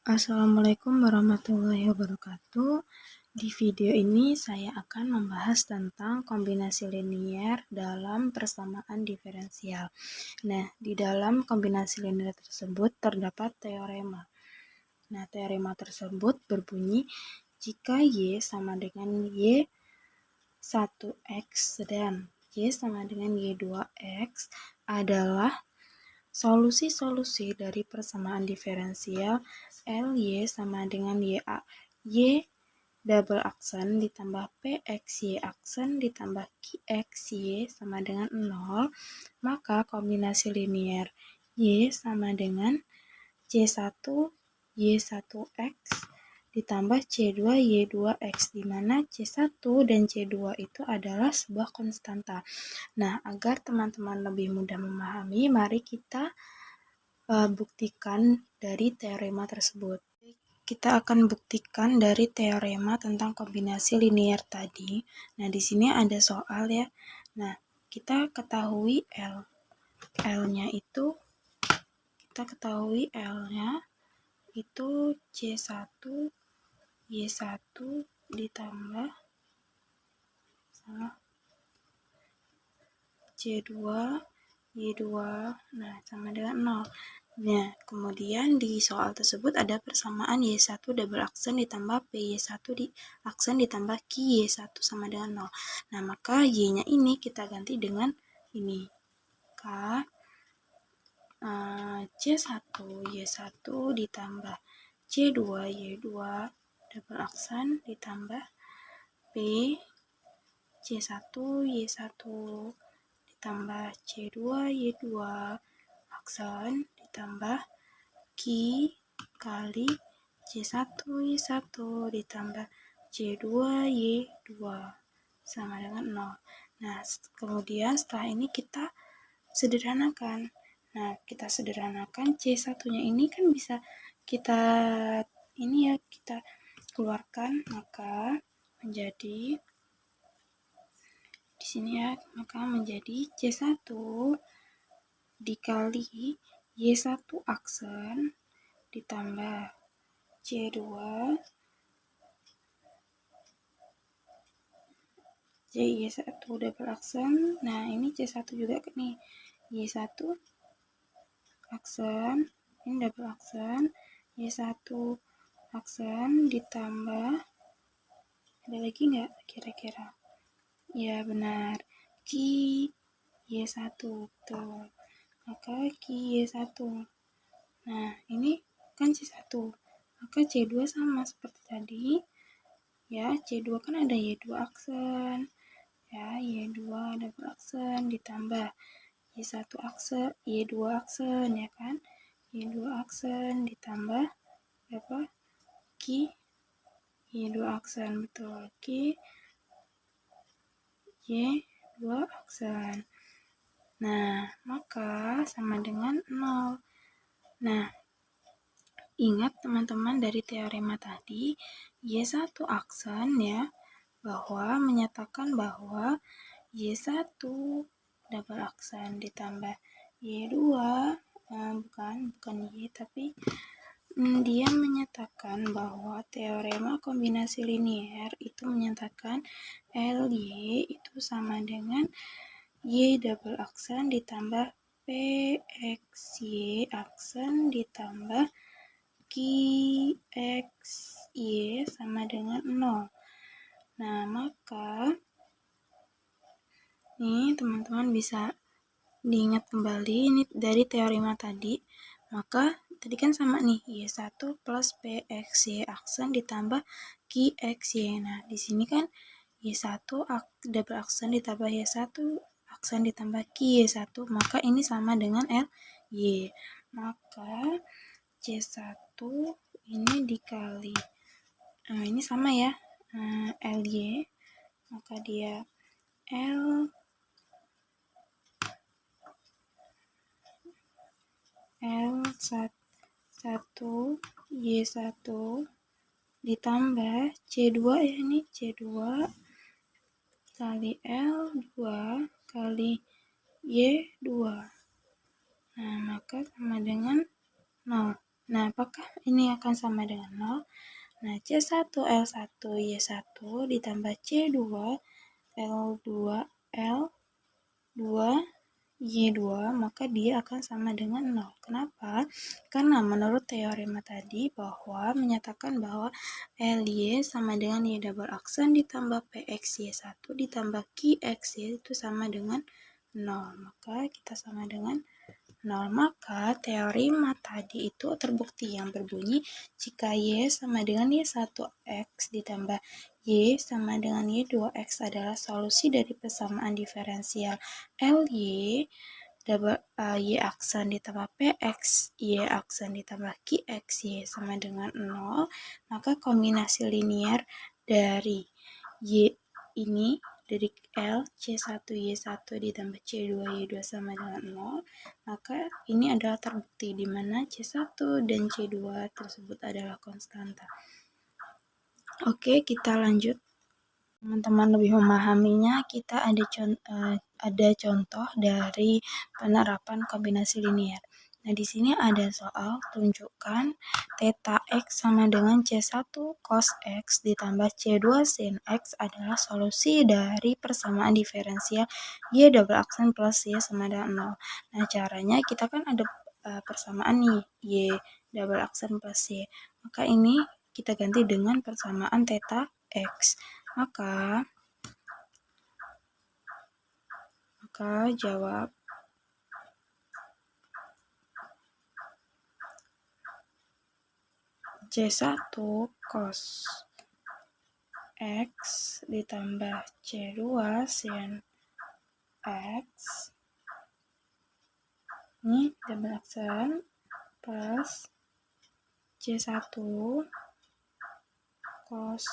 Assalamualaikum warahmatullahi wabarakatuh. Di video ini saya akan membahas tentang kombinasi linier dalam persamaan diferensial. Nah, di dalam kombinasi linier tersebut terdapat teorema. Nah, teorema tersebut berbunyi jika Y sama dengan Y1X dan Y sama dengan Y2X adalah solusi-solusi dari persamaan diferensial LY sama dengan YA. Y double aksen ditambah PXY aksen ditambah QXY sama dengan 0, maka kombinasi linier Y sama dengan C1 Y1X ditambah C2 Y2X, di mana C1 dan C2 itu adalah sebuah konstanta. Nah, agar teman-teman lebih mudah memahami, mari kita buktikan dari teorema tersebut. Kita akan buktikan dari teorema tentang kombinasi linier tadi. Nah, di sini ada soal ya. Nah, kita ketahui L-nya itu C1 Y1 ditambah C2 Y2, nah sama dengan 0. Nah, kemudian di soal tersebut ada persamaan Y1 double aksen ditambah PY1 aksen ditambah QY1 sama dengan 0. Nah, maka Y-nya ini kita ganti dengan ini. C1 Y1 ditambah C2 Y2 double aksen ditambah P C1 Y1 ditambah C2 Y2 aksen ditambah Q kali C1 Y1 ditambah C2 Y2 sama dengan 0. Nah, kemudian setelah ini kita sederhanakan. Nah, kita sederhanakan C1-nya ini kan bisa kita keluarkan, maka menjadi di sini ya, maka menjadi C1 dikali Y1 aksen ditambah C2 Y1 double aksen. Nah, ini C1 juga nih. Y1 aksen, ini double aksen, Y1 aksen ditambah, ada lagi nggak kira-kira? Ya benar, Q Y1, betul. Maka Q Y1. Nah, ini kan C1, maka C2 sama seperti tadi. Ya, C2 kan ada Y2 aksen. Ya, Y2 double aksen ditambah Y1 aksen, Y2 aksen ya kan? Y2 aksen ditambah berapa? Q Y2 aksen, betul. Q Y2 aksen. Nah, maka sama dengan 0. Nah, ingat teman-teman dari teorema tadi, Y1 aksen ya, bahwa menyatakan bahwa Y1 double aksen ditambah Y2, bukan Y, tapi dia menyatakan bahwa teorema kombinasi linier itu menyatakan LY itu sama dengan Y double aksen ditambah PXY aksen ditambah QXY sama dengan 0. Nah, maka nih teman-teman bisa diingat kembali ini dari teorema tadi. Maka tadi kan sama nih, Y1 plus PXY aksen ditambah QXY. Nah, di sini kan Y1 double aksen ditambah Y1 aksen ditambah QY1, maka ini sama dengan LY. Maka C1 ini dikali ini sama ya, LY, maka dia L1 Y1 ditambah C2 ya, ini C2 kali L2 kali Y2. Nah, maka sama dengan 0. Nah, apakah ini akan sama dengan 0? Nah, C1L1Y1 ditambah C2L2L2 Y2, maka dia akan sama dengan 0. Kenapa? Karena menurut teorema tadi bahwa menyatakan bahwa LY sama dengan Y double aksen ditambah PXY1 ditambah QXY itu sama dengan 0. Maka kita sama dengan 0. Maka teorema tadi itu terbukti yang berbunyi jika Y sama dengan Y1X ditambah Y sama dengan Y2X adalah solusi dari persamaan diferensial LY Y aksen ditambah PX Y aksen ditambah QX Y sama dengan 0, maka kombinasi linear dari Y ini dari L C1 Y1 ditambah C2 Y2 sama dengan 0, maka ini adalah terbukti di mana C1 dan C2 tersebut adalah konstanta. Oke, kita lanjut. Teman-teman lebih memahaminya, kita ada contoh dari penerapan kombinasi linear. Nah, di sini ada soal tunjukkan theta x sama dengan C1 cos x ditambah C2 sin x adalah solusi dari persamaan diferensial Y double aksen plus Y sama dengan 0. Nah, caranya kita kan ada persamaan nih Y double aksen plus Y. Maka ini kita ganti dengan persamaan theta x. Maka jawab C1 cos X ditambah C2 sin X ini double aksen plus C1 cos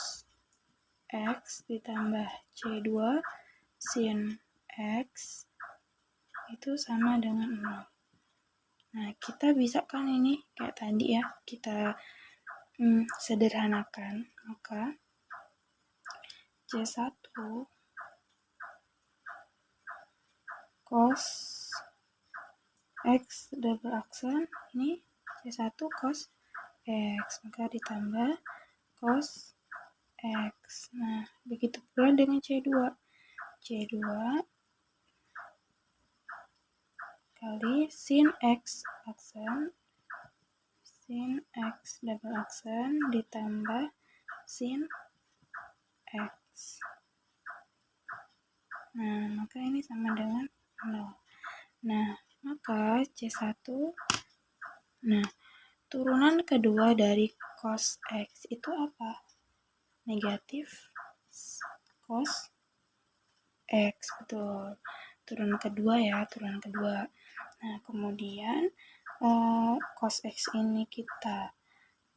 X ditambah C2 sin X itu sama dengan 0. Nah, kita bisa kan ini kayak tadi ya, kita sederhanakan. Maka C1 cos X double aksen ini C1 cos X, maka ditambah cos X. Nah, begitu pula dengan C2 kali sin X aksen sin X double aksen ditambah sin X. Nah, maka ini sama dengan 0. Nah, maka C1, nah, turunan kedua dari cos X itu apa? Negatif cos X, betul. Turunan kedua ya, turunan kedua. Nah, kemudian cos X ini kita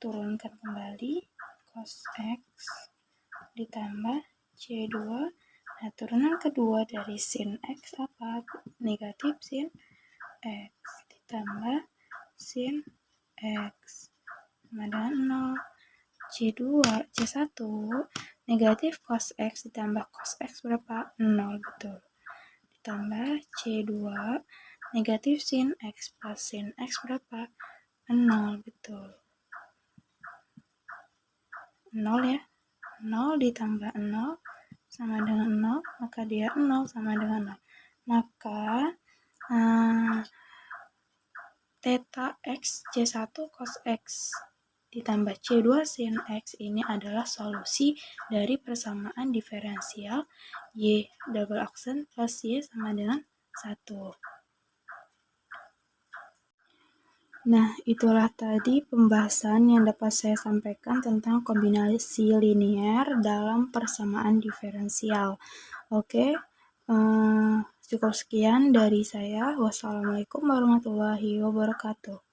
turunkan kembali, cos X ditambah C2. Nah, turunan kedua dari sin X apa? Negatif sin X ditambah sin X sama dengan 0. C1 negatif cos X ditambah cos X berapa? 0, betul. Ditambah C2 negatif sin X plus sin X berapa? 0, betul. 0 ya. 0 ditambah 0 sama dengan 0, maka dia 0 sama dengan 0. Maka theta x C1 cos X ditambah C2 sin X ini adalah solusi dari persamaan diferensial Y double aksen plus Y sama dengan 1. Nah, itulah tadi pembahasan yang dapat saya sampaikan tentang kombinasi linear dalam persamaan diferensial. Oke, cukup sekian dari saya. Wassalamualaikum warahmatullahi wabarakatuh.